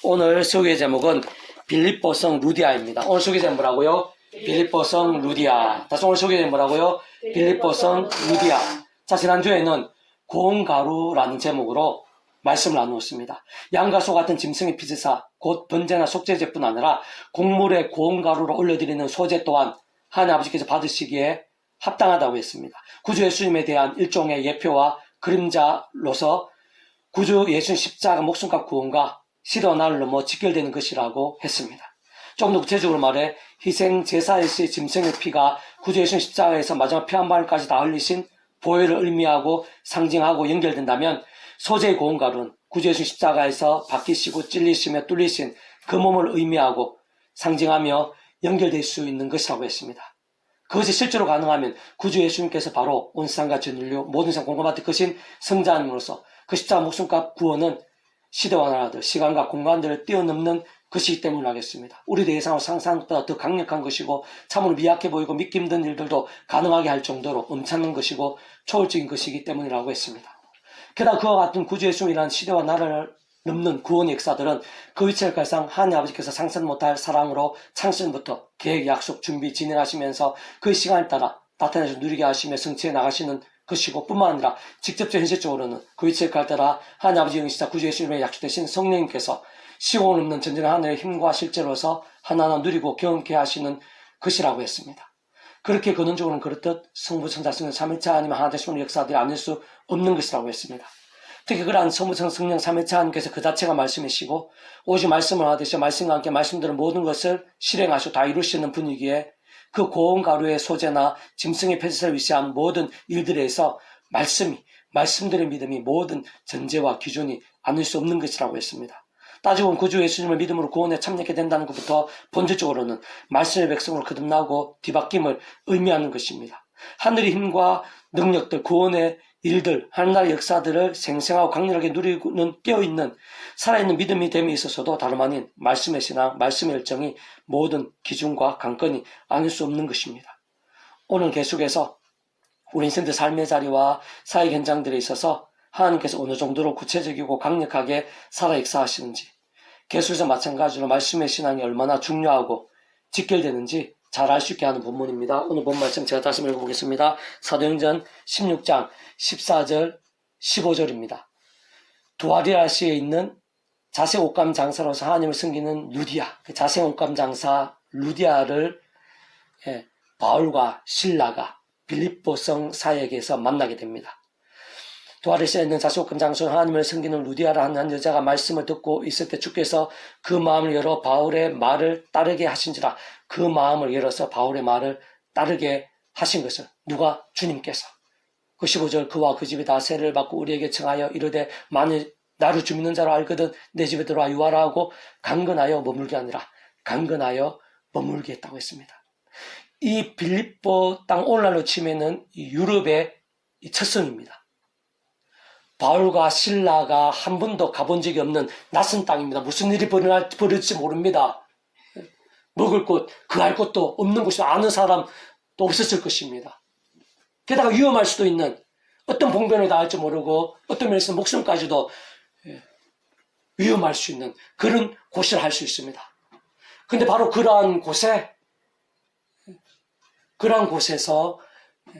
오늘 소개 제목은 빌립보성 루디아입니다. 오늘 소개 제목 뭐라고요? 빌립보성 루디아. 다시 오늘 소개 제목 뭐라고요? 빌립보성 루디아. 자, 지난주에는 고온가루라는 제목으로 말씀을 나누었습니다. 양가소 같은 짐승의 피지사, 곧 번제나 속죄제뿐 아니라 곡물에 고온가루를 올려드리는 소제 또한 하나님 아버지께서 받으시기에 합당하다고 했습니다. 구주 예수님에 대한 일종의 예표와 그림자로서 구주 예수님 십자가 목숨값 구원과 시대와 나를 넘어 직결되는 것이라고 했습니다. 조금 더 구체적으로 말해 희생 제사일시 짐승의 피가 구주 예수님 십자가에서 마지막 피 한 방울까지 다 흘리신 보혈을 의미하고 상징하고 연결된다면 소재의 고온가루는 구주 예수님 십자가에서 박히시고 찔리시며 뚫리신 그 몸을 의미하고 상징하며 연결될 수 있는 것이라고 했습니다. 그것이 실제로 가능하면 구주 예수님께서 바로 온 세상과 전 인류 모든 세상 공감한테 크신 성자님으로서 그 십자가 목숨값 구원은 시대와 나라들, 시간과 공간들을 뛰어넘는 것이기 때문에 하겠습니다. 우리의 예상과 상상보다 더 강력한 것이고 참으로 미약해 보이고 믿기 힘든 일들도 가능하게 할 정도로 엄청난 것이고 초월적인 것이기 때문이라고 했습니다. 게다가 그와 같은 구주 예수님이라는 시대와 나라를 넘는 구원의 역사들은 그 위치를 갈상 하나님 아버지께서 상상 못할 사랑으로 창세전부터 계획, 약속, 준비, 진행하시면서 그 시간에 따라 나타내서 누리게 하시며 성취해 나가시는 것이고 뿐만 아니라 직접적 현실적으로는 그 위치를 갈 따라 하나님 아버지 영이시자 구주 예수님의 약속되신 성령님께서 시공을 넘는 전전한 하늘의 힘과 실제로서 하나하나 누리고 경험케 하시는 것이라고 했습니다. 그렇게 근원적으로는 그렇듯 성부, 성자, 성령, 삼위일체 하나님 하나 되시는 역사들이 아닐 수 없는 것이라고 했습니다. 특히 그러한 성부, 성령, 삼위일체 하나님께서 그 자체가 말씀이시고 오직 말씀을 하듯이 말씀과 함께 말씀들은 모든 것을 실행하시고 다 이루시는 분이기에 그 고온가루의 소재나 짐승의 폐지를 위시한 모든 일들에서 말씀들의 믿음이 모든 전제와 기준이 아닐 수 없는 것이라고 했습니다. 따지고 보면 구주 예수님을 믿음으로 구원에 참여하게 된다는 것부터 본질적으로는 말씀의 백성으로 거듭나고 뒤바뀜을 의미하는 것입니다. 하늘의 힘과 능력들, 구원의 일들, 하늘나라의 역사들을 생생하고 강렬하게 누리고는 깨어있는 살아있는 믿음이 됨에 있어서도 다름 아닌 말씀의 신앙, 말씀의 열정이 모든 기준과 관건이 아닐 수 없는 것입니다. 오늘 계속해서 우리 인생들 삶의 자리와 사회 현장들에 있어서 하나님께서 어느 정도로 구체적이고 강력하게 살아 역사하시는지, 계속해서 마찬가지로 말씀의 신앙이 얼마나 중요하고 직결되는지 잘 알 수 있게 하는 본문입니다. 오늘 본 말씀 제가 다시 읽어보겠습니다. 사도행전 16장 14절 15절입니다. 두아리아시에 있는 자색 옷감 장사로서 하나님을 섬기는 루디아, 그 자색 옷감 장사 루디아를 바울과 실라가 빌립보성 사역에서 만나게 됩니다. 두아리아시에 있는 자색 옷감 장사로 하나님을 섬기는 루디아라는 한 여자가 말씀을 듣고 있을 때 주께서 그 마음을 열어 바울의 말을 따르게 하신지라. 그 마음을 열어서 바울의 말을 따르게 하신 것을 누가? 주님께서. 그 15절 그와 그 집이 다 세례를 받고 우리에게 청하여 이르되 만일 나를 주 믿는 자로 알거든 내 집에 들어와 유하라 하고 강건하여 머물게 하니라. 강건하여 머물게 했다고 했습니다. 이 빌립보 땅 오늘날로 치면은 유럽의 첫 성입니다. 바울과 실라가 한 번도 가본 적이 없는 낯선 땅입니다. 무슨 일이 벌어질지 모릅니다. 먹을 곳, 그할 곳도 없는 곳이 아는 사람도 없었을 것입니다. 게다가 위험할 수도 있는 어떤 봉변을 당할지 모르고 어떤 면에서 목숨까지도 위험할 수 있는 그런 곳이라 할 수 있습니다. 근데 바로 그러한 곳에서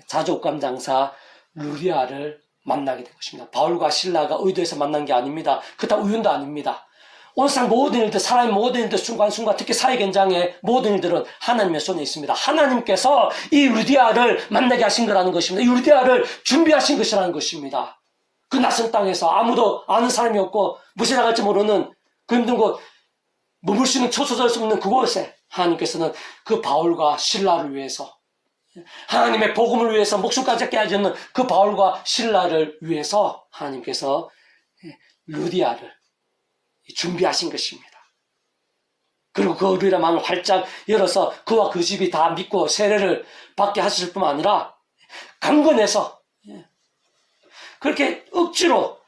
자족감 장사 루디아를 만나게 된 것입니다. 바울과 실라가 의도해서 만난 게 아닙니다. 그렇다고 우연도 아닙니다. 오늘 세상 모든 일들, 사람의 모든 일들, 순간순간, 특히 사회 현장의 모든 일들은 하나님의 손에 있습니다. 하나님께서 이 루디아를 만나게 하신 거라는 것입니다. 이 루디아를 준비하신 것이라는 것입니다. 그 낯선 땅에서 아무도 아는 사람이 없고 무엇이 나갈지 모르는 그 힘든 곳, 머물 수 있는 초소절 수 없는 그곳에 하나님께서는 그 바울과 실라를 위해서 하나님의 복음을 위해서 목숨까지 깨하지 않는 그 바울과 실라를 위해서 하나님께서 루디아를 준비하신 것입니다. 그리고 그 루디아 마음을 활짝 열어서 그와 그 집이 다 믿고 세례를 받게 하실 뿐만 아니라 강건해서 그렇게 억지로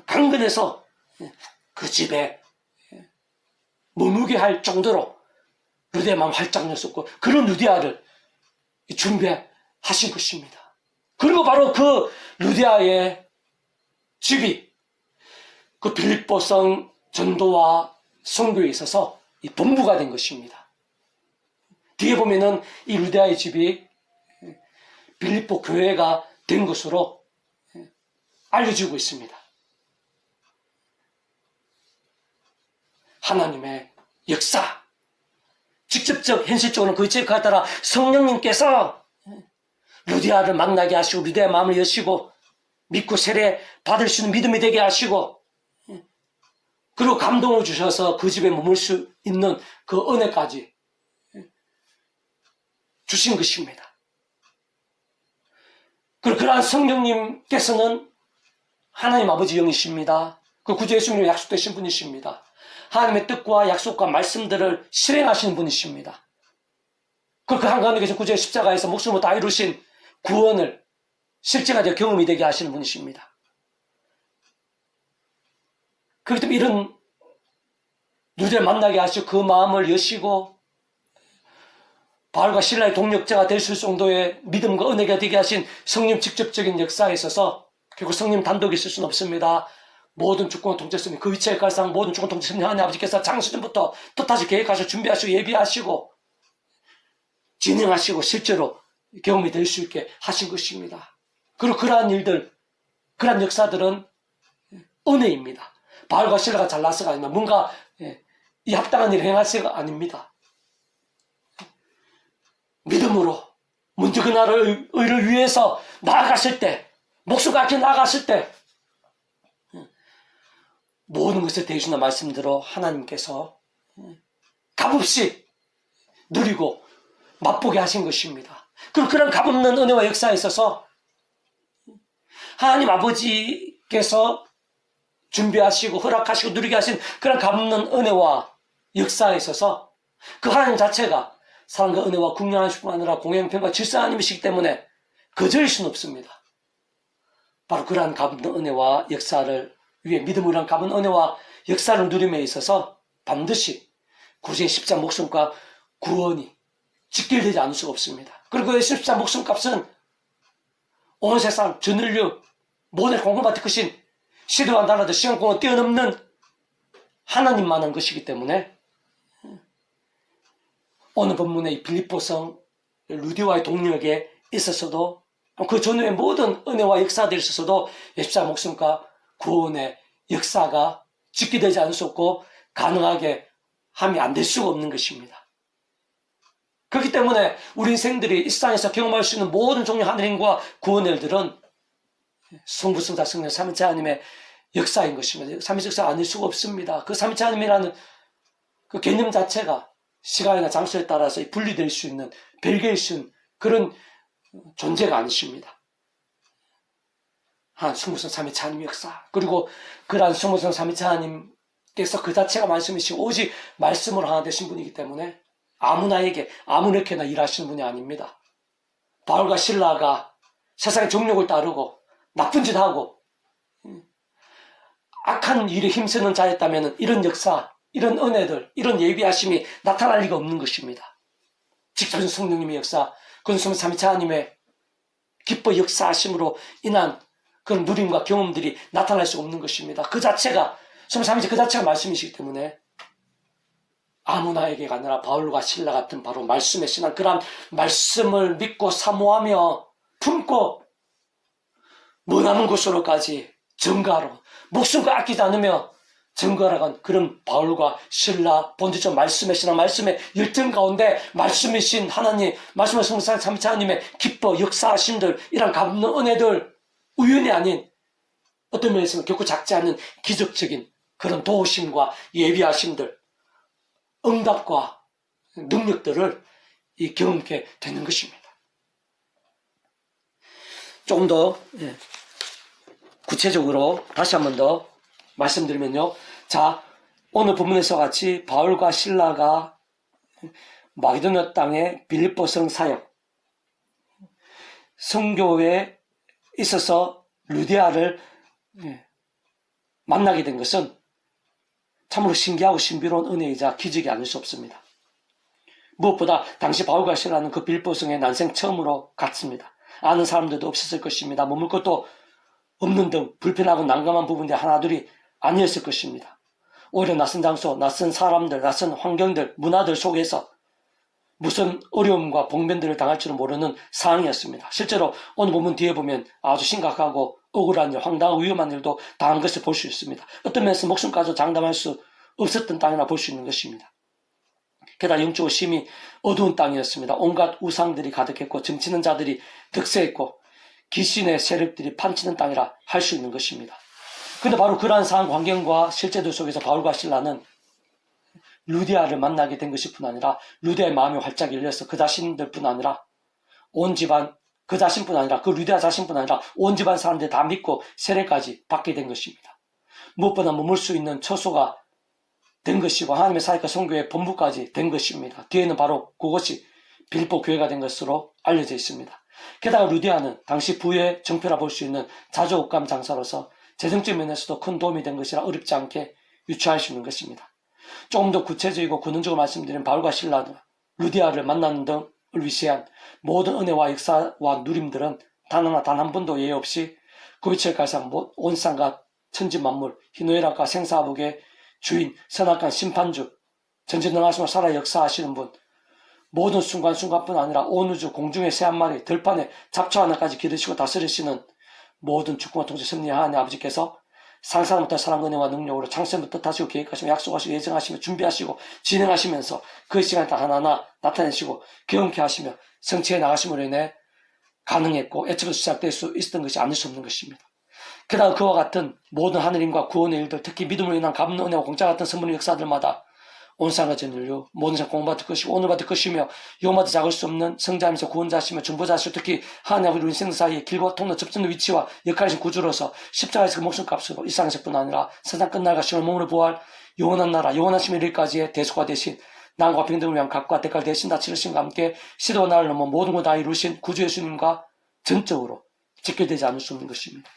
강건해서 그 집에 머무게 할 정도로 루디아 마음을 활짝 열었고 그런 루디아를 준비하신 것입니다. 그리고 바로 그 루디아의 집이 그 빌립보성 전도와 선교에 있어서 이 본부가 된 것입니다. 뒤에 보면은 이 루디아의 집이 빌립보 교회가 된 것으로 알려지고 있습니다. 하나님의 역사, 직접적 현실적으로는 그 지역에 따라 성령님께서 루디아를 만나게 하시고 루디아의 마음을 여시고 믿고 세례 받을 수 있는 믿음이 되게 하시고 그리고 감동을 주셔서 그 집에 머물 수 있는 그 은혜까지 주신 것입니다. 그리고 그러한 성령님께서는 하나님 아버지 영이십니다. 그 구주 예수님이 약속되신 분이십니다. 하나님의 뜻과 약속과 말씀들을 실행하시는 분이십니다. 그 한가운데 계신 구주의 십자가에서 목숨을 다 이루신 구원을 실제가 경험이 되게 하시는 분이십니다. 그렇기 때문에 이런 누리를 만나게 하시고 그 마음을 여시고 바울과 실라의 동력자가 될 수 있을 정도의 믿음과 은혜가 되게 하신 성령 직접적인 역사에 있어서 결국 성령 단독이 있을 수는 없습니다. 모든 주권을 통제했으니 그 위치에 갈상 모든 주권을 통제했으니 하나님 아버지께서 장수전부터 뜻하시 계획하시고 준비하시고 예비하시고 진행하시고 실제로 경험이 될 수 있게 하신 것입니다. 그리고 그러한 일들, 그러한 역사들은 은혜입니다. 바울과 실라가 잘나서가 아니면 뭔가 이 합당한 일을 행하서가 아닙니다. 믿음으로 먼저 그 나라의 의를 위해서 나아갔을 때, 목숨 아껴 나아갔을 때 모든 것을 대신한 말씀대로 하나님께서 값없이 누리고 맛보게 하신 것입니다. 그리고 그런 값없는 은혜와 역사에 있어서 하나님 아버지께서 준비하시고 허락하시고 누리게 하신 그런 값없는 은혜와 역사에 있어서 그 하나님 자체가 사랑과 은혜와 국량하실 뿐 아니라 공영평과 질서 하나님이시기 때문에 거절일 수는 없습니다. 바로 그러한 값없는 은혜와 역사를 위해 믿음으로 한 값은 은혜와 역사를 누림에 있어서 반드시 구주의 십자가 목숨과 구원이 직결되지 않을 수가 없습니다. 그리고 그 십자가 목숨값은 온 세상 전 인류 모든 공급받을 것인 시대와 나라들 시간 공을 뛰어넘는 하나님만한 것이기 때문에 오늘 본문의 빌립보성 루디아의 동력에 있어서도 그 전후의 모든 은혜와 역사들에 있어서도 십자가 목숨과 구원의 역사가 직기되지 않을 수 없고 가능하게 함이 안 될 수가 없는 것입니다. 그렇기 때문에 우리 인생들이 이 세상에서 경험할 수 있는 모든 종류 하늘인과 구원의 일들은 성부, 성자, 성령, 삼위체 하나님의 역사인 것입니다. 삼위체 역사가 아닐 수가 없습니다. 그 삼위체 하나님이라는 그 개념 자체가 시간이나 장소에 따라서 분리될 수 있는 별개일 수 있는 그런 존재가 아니십니다. 한 성부성 삼위체 하나님의 역사, 그리고 그러한 성부성 삼위체 하나님께서 그 자체가 말씀이시고 오직 말씀으로 하나 되신 분이기 때문에 아무나에게 아무렇게나 일하시는 분이 아닙니다. 바울과 실라가 세상의 정욕을 따르고 나쁜 짓 하고 악한 일에 힘쓰는 자였다면 이런 역사, 이런 은혜들, 이런 예비하심이 나타날 리가 없는 것입니다. 직접 성령님의 역사, 그건 삼위체 하나님의 기뻐 역사하심으로 인한 그런 누림과 경험들이 나타날 수 없는 것입니다. 그 자체가 삼위체 그 자체가 말씀이시기 때문에 아무나에게가 아니라 바울과 실라 같은 바로 말씀의 신앙, 그러한 말씀을 믿고 사모하며 품고 머나먼 곳으로까지 전가하러 목숨과 아끼지 않으며 전가하러 그런 바울과 실라 본질적 말씀의 신앙, 말씀의 열정 가운데 말씀이신 하나님, 말씀의 성령 삼위체 하나님의 기뻐 역사하심들, 이런 값없는 은혜들, 우연이 아닌 어떤 면에서는 결코 작지 않은 기적적인 그런 도우심과 예비하심들, 응답과 능력들을 경험하게 되는 것입니다. 조금 더 구체적으로 다시 한 번 더 말씀드리면요. 자, 오늘 본문에서 같이 바울과 실라가 마게도냐 땅의 빌립보성 사역, 성교회에 있어서 루디아를 만나게 된 것은 참으로 신기하고 신비로운 은혜이자 기적이 아닐 수 없습니다. 무엇보다 당시 바울과 실라는 그 빌립보성에 난생 처음으로 갔습니다. 아는 사람들도 없었을 것입니다. 머물 것도 없는 등 불편하고 난감한 부분들이 하나둘이 아니었을 것입니다. 오히려 낯선 장소, 낯선 사람들, 낯선 환경들, 문화들 속에서 무슨 어려움과 봉변들을 당할 줄은 모르는 상황이었습니다. 실제로 오늘 본문 뒤에 보면 아주 심각하고 억울한 일, 황당하고 위험한 일도 당한 것을 볼 수 있습니다. 어떤 면에서 목숨까지 장담할 수 없었던 땅이라 볼 수 있는 것입니다. 게다가 영적으로 심히 어두운 땅이었습니다. 온갖 우상들이 가득했고 점치는 자들이 득세했고 귀신의 세력들이 판치는 땅이라 할 수 있는 것입니다. 그런데 바로 그러한 상황 환경과 실제들 속에서 바울과 실라는 루디아를 만나게 된 것일 뿐 아니라 루디아의 마음이 활짝 열려서 그 자신들뿐 아니라 온 집안 그 자신뿐 아니라 그 루디아 자신뿐 아니라 온 집안 사람들이 다 믿고 세례까지 받게 된 것입니다. 무엇보다 머물 수 있는 처소가 된 것이고 하나님의 사역과 선교의 본부까지 된 것입니다. 뒤에는 바로 그것이 빌립보 교회가 된 것으로 알려져 있습니다. 게다가 루디아는 당시 부의 정표라 볼 수 있는 자조옥감 장사로서 재정적 면에서도 큰 도움이 된 것이라 어렵지 않게 유추할 수 있는 것입니다. 조금 더 구체적이고 근원적으로 말씀드린 바울과 실라는 루디아를 만나는 등을 위시한 모든 은혜와 역사와 누림들은 단 한 번도 예외 없이 고비철 갈상 온 땅과 천지 만물 희노애락과 생사복의 주인 선악간 심판주 전지능하시고 살아 역사하시는 분 모든 순간순간뿐 아니라 온 우주 공중의 새 한 마리 들판에 잡초 하나까지 기르시고 다스리시는 모든 주권과 통치 섭리의 하나님 아버지께서 상상부터 사랑 은혜와 능력으로 창세부터 뜻하시고 계획하시고 약속하시고 예정하시며 준비하시고 진행하시면서 그 시간에 다 하나하나 나타내시고 경험케 하시며 성취해 나가심으로 인해 가능했고 애초부터 시작될 수 있었던 것이 아닐 수 없는 것입니다. 게다가 그와 같은 모든 하느님과 구원의 일들 특히 믿음으로 인한 갚는 은혜와 공짜 같은 선물의 역사들마다 온 세상과 전 인류 모든 생 공부받을 것이고 오늘 받을 것이며 영마다 작을 수 없는 성자이면서 구원자시며 중보자시고 특히 하나님 아버지 우리 인생 사이에 길과 통로 접전의 위치와 역할이신 구주로서 십자가에서 그 목숨값으로 이 세상에서뿐 아니라 세상 끝날과 시월 몸으로 부활 영원한 나라 영원하심의 일까지의 대속화 되신 남과 평등을 위한 값과 대가를 대신 다 치르신과 함께 시도와 나를 넘어 모든 걸 다 이루신 구주 예수님과 전적으로 직결되지 않을 수 없는 것입니다.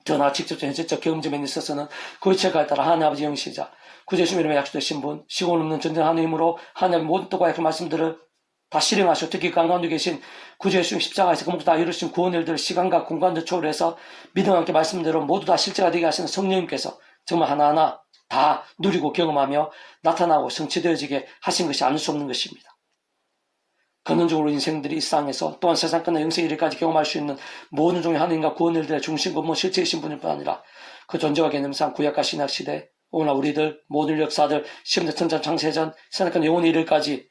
저나 직접적 현실적 경험점에 있어서는 그 위치에 따라 하나님 아버지 영시자 구주 예수님 이름에 약속되신 분 시공 없는 전전 하나님 힘으로 하나님의 모든 뜻과 그 말씀들을 다 실행하시고 특히 그 가운데 계신 구주 예수님 십자가에서 그 목표 다 이루신 구원의 일들을 시간과 공간을 초월해서 믿음과 함께 말씀대로 모두 다 실제가 되게 하시는 성령님께서 정말 하나하나 다 누리고 경험하며 나타나고 성취되어지게 하신 것이 아닐 수 없는 것입니다. 근원적으로 인생들이 이 세상에서 또한 세상 끝나 영생 이르기까지 경험할 수 있는 모든 종의 하나님과 구원의 일들의 중심 근본 실체이신 분일 뿐 아니라 그 존재와 개념상 구약과 신약 시대 오늘 우리들 모든 역사들 시험대 천전 창세전 세상 영원의 이르기까지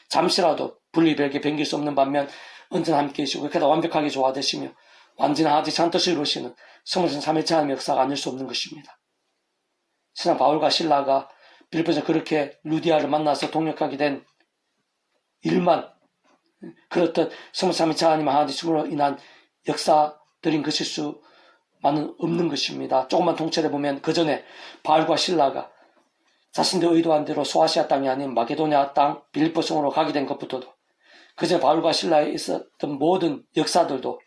잠시라도 분리별게 변길 수 없는 반면 언제나 함께 계시고 그렇게 완벽하게 조화되시며 완전하지 찬뜻을 이루시는 성물성 삼위일체 하나님의 역사가 아닐 수 없는 것입니다. 신앙 바울과 실라가 빌립보에서 그렇게 루디아를 만나서 동역하게 된 일만 그렇듯 성물성 삼위일체 하나님 하나님으로 인한 역사들인 것일 수만은 없는 것입니다. 조금만 통찰해 보면 그 전에 바울과 실라가 자신들 의도한 대로 소아시아 땅이 아닌 마게도니아 땅 빌립보 성으로 가게 된 것부터도 그전에 바울과 실라에 있었던 모든 역사들도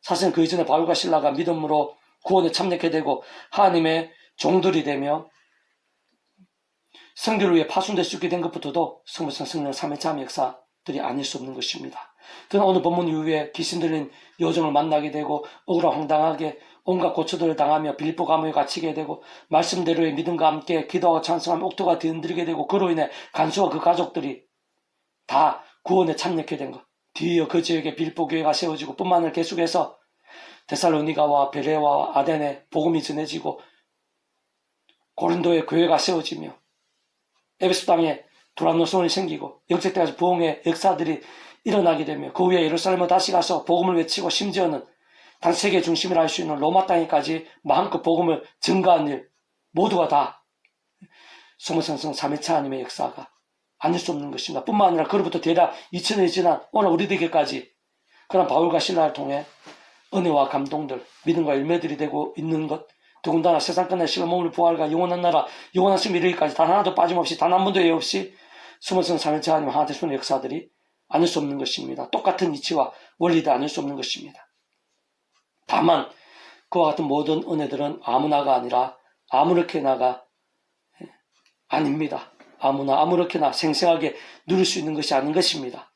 사실은 그 이전에 바울과 실라가 믿음으로 구원에 참여하게 되고 하나님의 종들이 되며 성교를 위해 파손될 수 있게 된 것부터도 성부성 성령 삼위일체의 역사들이 아닐 수 없는 것입니다. 그러나 오늘 본문 이후에 귀신 들린 여정을 만나게 되고 억울하고 황당하게 온갖 고초들을 당하며 빌립보 감옥에 갇히게 되고 말씀대로의 믿음과 함께 기도하고 찬송하며 옥토가 뒤흔들게 되고 그로 인해 간수와 그 가족들이 다 구원에 참여하게 된 것. 뒤이어 그 지역에 빌립보 교회가 세워지고 뿐만 아니라 계속해서 데살로니가와 베레와 아덴에 복음이 전해지고 고린도에 교회가 세워지며 에베소 땅에 두란노 소원이 생기고 영적 때까지 부흥의 역사들이 일어나게 되며 그 후에 예루살렘으로 다시 가서 복음을 외치고 심지어는 당 세계 중심이라 할 수 있는 로마 땅에까지 마음껏 복음을 증가한 일 모두가 다 성모성성 삼위일체 하나님의 역사가 아닐 수 없는 것입니다. 뿐만 아니라 그로부터 대략 2000년이 지난 오늘 우리들에게까지 그런 바울과 신라를 통해 은혜와 감동들 믿음과 열매들이 되고 있는 것 더군다나 세상 끝날 시간 몸을 부활과 영원한 나라 영원한 심 이르기까지 단 하나도 빠짐없이 단 한 번도 예외 없이 성모성성 삼위일체 하나님 하나 되시는 역사들이 아닐 수 없는 것입니다. 똑같은 이치와 원리도 아닐 수 없는 것입니다. 다만 그와 같은 모든 은혜들은 아무나가 아니라 아무렇게나가 아닙니다. 아무나 아무렇게나 생생하게 누릴 수 있는 것이 아닌 것입니다.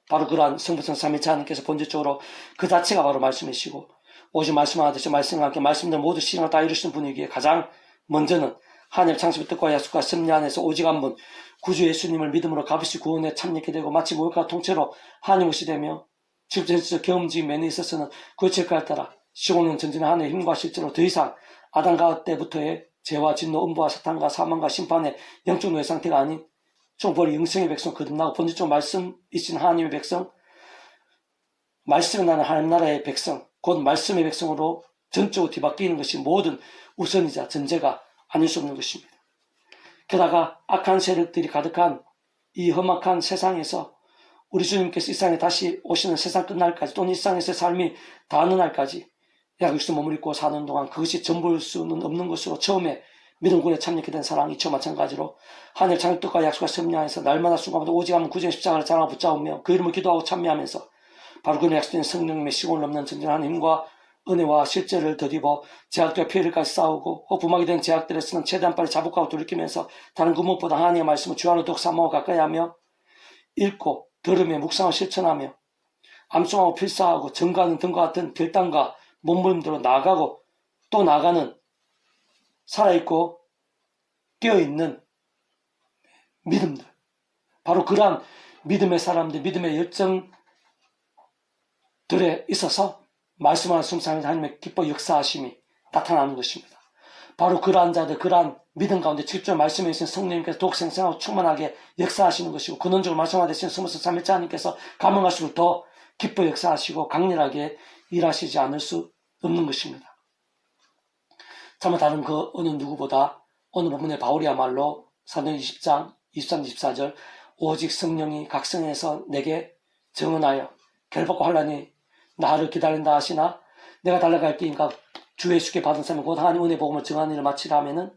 바로 그러한 성부성 삼위일체 하나님께서 본질적으로 그 자체가 바로 말씀이시고 오직 말씀하듯이 말씀과 함께 말씀들 모두 실행을 다 이루시는 분이기에 가장 먼저는 하나님 창조의 뜻과 약속과 섭리 안에서 오직 한 분 구주 예수님을 믿음으로 값없이 구원에 참여하게 되고 마치 모욕과 통째로 하나님 것이 되며 직접적 경험적인 면에 있어서는 그 책까지 따라 시공은 전진의 하나님의 힘과 실제로 더 이상 아담과 때부터의 죄와 진노, 음부와 사탄과 사망과 심판의 영적 노예 상태가 아닌 종벌이 영생의 백성 거듭나고 본질적으로 말씀이신 하나님의 백성, 말씀이 나는 하나님 나라의 백성, 곧 말씀의 백성으로 전적으로 뒤바뀌는 것이 모든 우선이자 전제가 아닐 수 없는 것입니다. 게다가 악한 세력들이 가득한 이 험악한 세상에서 우리 주님께서 이 세상에 다시 오시는 세상 끝날까지 또는 이 세상에서 삶이 다하는 날까지 약 60년 머무르고 사는 동안 그것이 전부일 수는 없는 것으로 처음에 믿음군에 참여하게 된 사랑이 저와 마찬가지로 하늘 창조과 약속과 섭리 안에서 날마다 순간마다 오직 하면 구주의 십자가를 자랑하고 붙잡으며 그 이름을 기도하고 참여하면서 바로 그는 약속된 성령님의 시공을 넘는 전진한 힘과 은혜와 실제를 덧입어 제약과 피해를까지 싸우고 허품하게 된 제약들에서는 최대한 빨리 자복하고 돌이키면서 다른 그 무엇보다 하나님의 말씀을 주안으로 더욱 사모하고 가까이 하며 읽고 들으며 묵상하고 실천하며 암송하고 필사하고 증거하는 등과 같은 결단과 몸부림대로 나아가고 또 나아가는 살아있고 깨어있는 믿음들, 바로 그러한 믿음의 사람들, 믿음의 열정들에 있어서 말씀하는 순상에서 하나님의 기뻐 역사하심이 나타나는 것입니다. 바로 그러한 자들, 그러한 믿음 가운데 직접 말씀해 주신 성령님께서 더욱 생생하고 충만하게 역사하시는 것이고 근원적으로 말씀하신 스무스 삼일째 하나님께서 감흥하시고 더 기뻐 역사하시고 강렬하게 일하시지 않을 수 없는 것입니다. 참으로 다른 그 어느 누구보다 오늘 본문의 바울이야말로 사도행 20장 23, 24절 오직 성령이 각성에서 내게 증언하여 결박과 환란이 나를 기다린다 하시나 내가 달려갈 때인가 주 예수께 받은 사람은 곧 하나님 은혜 복음을 증하는 일을 마치라 하면은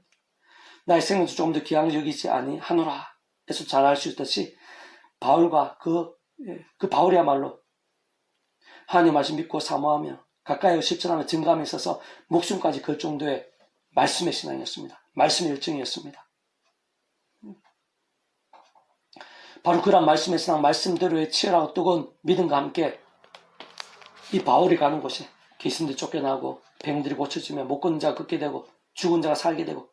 나의 생명도 조금 더 귀하게 여기지 아니하노라. 그래서 잘 알 수 있듯이 바울과 그 바울이야말로 하나님 말씀 믿고 사모하며 가까이 실천하며 증감에 있어서 목숨까지 걸 정도의 말씀의 신앙이었습니다. 말씀의 열정이었습니다. 바로 그런 말씀의 신앙, 말씀대로의 치열하고 뜨거운 믿음과 함께 이 바울이 가는 곳에 귀신들이 쫓겨나고 병들이 고쳐지며 못 걷는 자가 걷게 되고 죽은 자가 살게 되고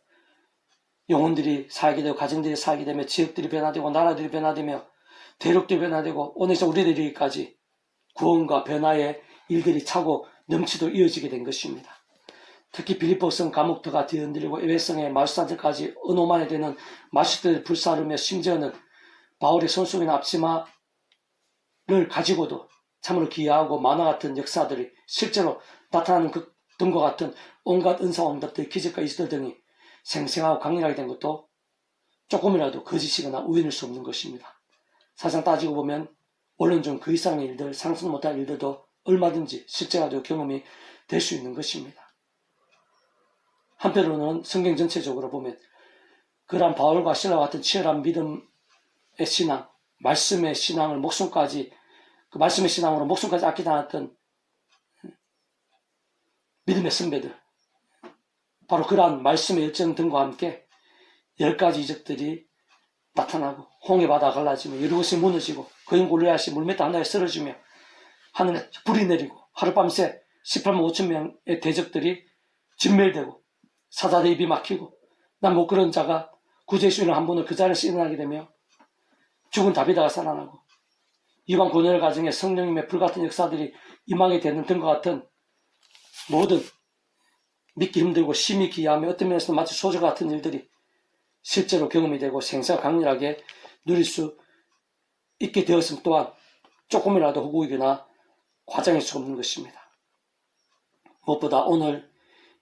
영혼들이 살게 되고 가정들이 살게 되며 지역들이 변화되고 나라들이 변화되며 대륙들이 변화되고 오늘서 우리들에게까지 구원과 변화의 일들이 차고 넘치도록 이어지게 된 것입니다. 특히 빌립보성 감옥터가 뒤흔들리고 에베소성의 마술사들까지 은오만에 되는 마술들을 불사르며 심지어는 바울의 손속이나 앞치마를 가지고도 참으로 기이하고 만화 같은 역사들이 실제로 나타나는 그 등과 같은 온갖 은사와 응답들, 기적과 이수들 등이 생생하고 강렬하게 된 것도 조금이라도 거짓이거나 우연일 수 없는 것입니다. 사실상 따지고 보면 원론적으로 그 이상의 일들, 상상 못할 일들도 얼마든지 실제가 되고 경험이 될 수 있는 것입니다. 한편으로는 성경 전체적으로 보면 그러한 바울과 실라와 같은 치열한 믿음의 신앙, 말씀의 신앙을 목숨까지 그 말씀의 신앙으로 목숨까지 아끼지 않았던 믿음의 선배들, 바로 그러한 말씀의 열정 등과 함께 10가지 이적들이 나타나고 홍해 바다 갈라지며 여러 곳이 무너지고 거인 골리앗이 물메타 하나에 쓰러지며 하늘에 불이 내리고 하룻밤새 18만 5천 명의 대적들이 진멸되고 사자의 입이 막히고 난 못 그런 자가 구주의 수인을 한 번을 그 자리에서 일어나게 되며 죽은 다비다가 살아나고 이방 고뇌의 가정에 성령님의 불같은 역사들이 임하게 되는 등과 같은 모든 믿기 힘들고 심히 기이하며 어떤 면에서는 마치 소저 같은 일들이 실제로 경험이 되고 생사가 강렬하게 누릴 수 있게 되었음 또한 조금이라도 호구이거나 과장일 수 없는 것입니다. 무엇보다 오늘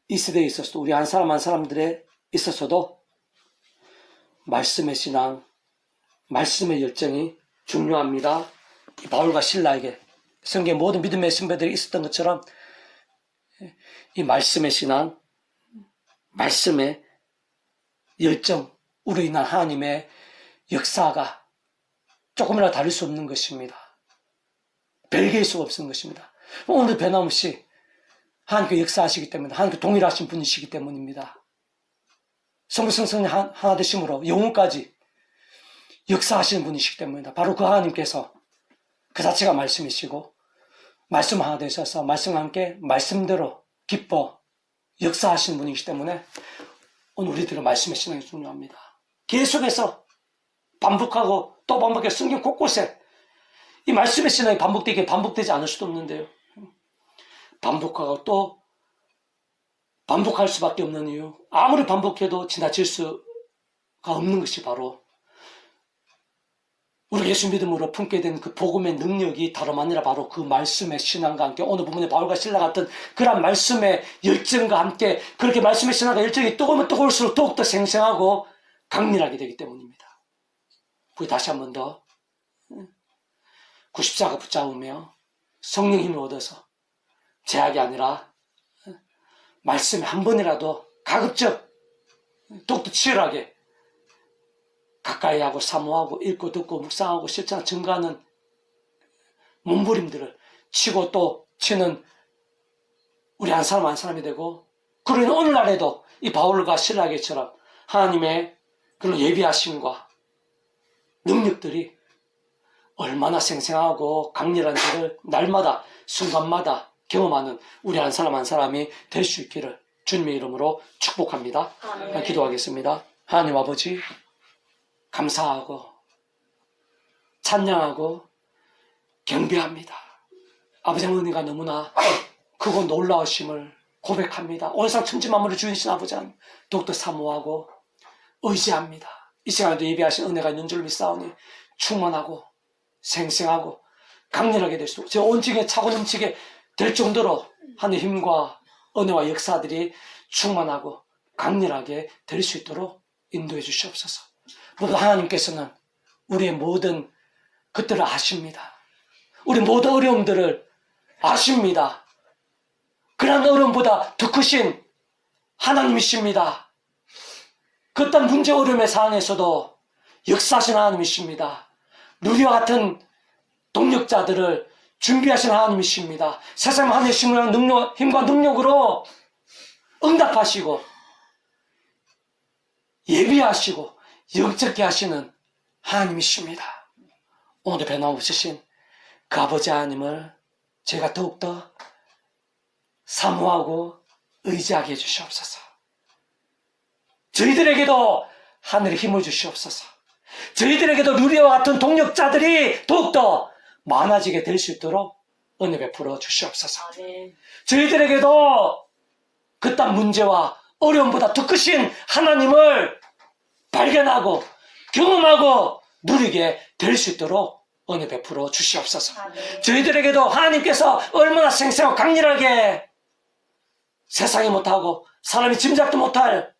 이 시대에 있어서도 우리 한 사람 한 사람들에 있어서도 말씀의 신앙, 말씀의 열정이 중요합니다. 이 바울과 실라에게 성경의 모든 믿음의 선배들이 있었던 것처럼 이 말씀의 신앙, 말씀의 열정으로 인한 하나님의 역사가 조금이라도 다를 수 없는 것입니다. 별개일 수가 없는 것입니다. 오늘도 변함없이 하나님께 역사하시기 때문에 하나님께 동일하신 분이시기 때문입니다. 성부성성이 하나 되심으로 영혼까지 역사하시는 분이시기 때문입니다. 바로 그 하나님께서 그 자체가 말씀이시고 말씀 하나 되셔서 말씀과 함께 말씀대로 기뻐 역사하시는 분이기 때문에 오늘 우리들의 말씀의 신앙이 중요합니다. 계속해서 반복하고 또 반복해서 성경 곳곳에 이 말씀의 신앙이 반복되지 않을 수도 없는데요. 반복하고 또 반복할 수밖에 없는 이유, 아무리 반복해도 지나칠 수가 없는 것이 바로 우리 예수 믿음으로 품게 된 그 복음의 능력이 다름 아니라 바로 그 말씀의 신앙과 함께 오늘 부분에 바울과 신라 같은 그런 말씀의 열정과 함께 그렇게 말씀의 신앙과 열정이 뜨거우면 뜨거울수록 더욱더 생생하고 강렬하게 되기 때문입니다. 우리 다시 한 번 더 94가 붙잡으며 성령 힘을 얻어서 제약이 아니라 말씀에 한 번이라도 가급적 더욱더 치열하게 가까이 하고 사모하고 읽고 듣고 묵상하고 실천하고 증거하는 몸부림들을 치고 또 치는 우리 한 사람 한 사람이 되고, 그러니 오늘날에도 이 바울과 실라에게처럼 하나님의 그런 예비하심과 능력들이 얼마나 생생하고 강렬한지를 날마다 순간마다 경험하는 우리 한 사람 한 사람이 될 수 있기를 주님의 이름으로 축복합니다. 아멘. 기도하겠습니다. 하나님 아버지, 감사하고 찬양하고 경배합니다. 아버지의 은혜가 너무나 크고 놀라우심을 고백합니다. 온상 천지 만물을 주인신 아버지 하나님 더욱더 사모하고 의지합니다. 이 시간에도 예비하신 은혜가 있는 줄 믿사오니 충만하고 생생하고 강렬하게 될 수 있도록 제 온증에 차고 넘치게 될 정도로 하나님의 힘과 은혜와 역사들이 충만하고 강렬하게 될 수 있도록 인도해 주시옵소서. 모두 하나님께서는 우리의 모든 것들을 아십니다. 우리 모든 어려움들을 아십니다. 그런 어려움보다 더 크신 하나님이십니다. 그딴 문제 어려움의 상황에서도 역사하신 하나님이십니다. 누리와 같은 동력자들을 준비하신 하나님이십니다. 세상 하나님의 힘과 능력으로 응답하시고 예비하시고 영적게 하시는 하나님이십니다. 오늘도 변함없으신 그 아버지 하나님을 제가 더욱더 사모하고 의지하게 해주시옵소서. 저희들에게도 하늘의 힘을 주시옵소서. 저희들에게도 누리와 같은 동력자들이 더욱더 많아지게 될 수 있도록 은혜 베풀어 주시옵소서. 아멘. 저희들에게도 그딴 문제와 어려움보다 더 크신 하나님을 발견하고 경험하고 누리게 될 수 있도록 은혜 베풀어 주시옵소서. 아멘. 저희들에게도 하나님께서 얼마나 생생하고 강렬하게 세상이 못하고 사람이 짐작도 못할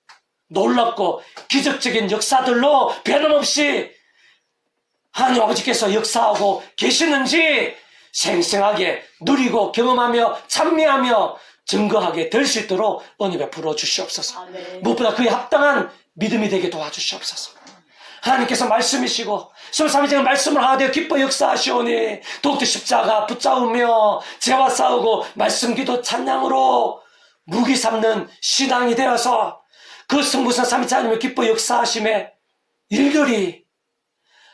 놀랍고 기적적인 역사들로 변함없이 하나님 아버지께서 역사하고 계시는지 생생하게 누리고 경험하며 찬미하며 증거하게 될 수 있도록 은혜 베풀어 주시옵소서. 아멘. 무엇보다 그에 합당한 믿음이 되게 도와주시옵소서. 하나님께서 말씀이시고 23일째 말씀을 하되 기뻐 역사하시오니 더욱더 십자가 붙잡으며 죄와 싸우고 말씀 기도 찬양으로 무기 삼는 신앙이 되어서 그 성부선 3일째 하나님의 기뻐 역사하심에 일들이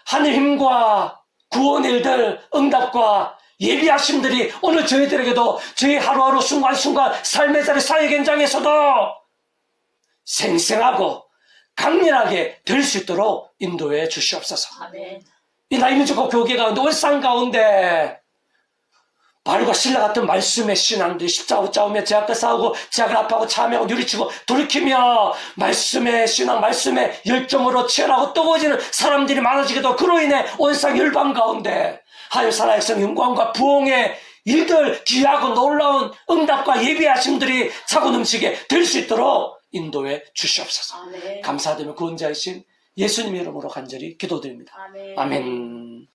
하늘 힘과 구원의 일들 응답과 예비하심들이 오늘 저희들에게도 저희 하루하루 순간순간 삶의 자리 사역 현장에서도 생생하고 강렬하게 될 수 있도록 인도해 주시옵소서. 아멘. 이 나이민족과 교계 가운데 월상 가운데 바울과 실라 같은 말씀의 신앙들이 십자가 붙잡으며 제약과 싸우고 제약을 아파하고 참여하고 유리치고 돌이키며 말씀의 신앙 말씀의 열정으로 치열하고 뜨거워지는 사람들이 많아지게도 그로 인해 온상 열방 가운데 하늘 살아있는 영광과 부흥의 일들 귀하고 놀라운 응답과 예비하심들이 차고 넘치게 될 수 있도록 인도해 주시옵소서. 아멘. 감사드리며 구원자이신 예수님의 이름으로 간절히 기도드립니다. 아멘. 아멘.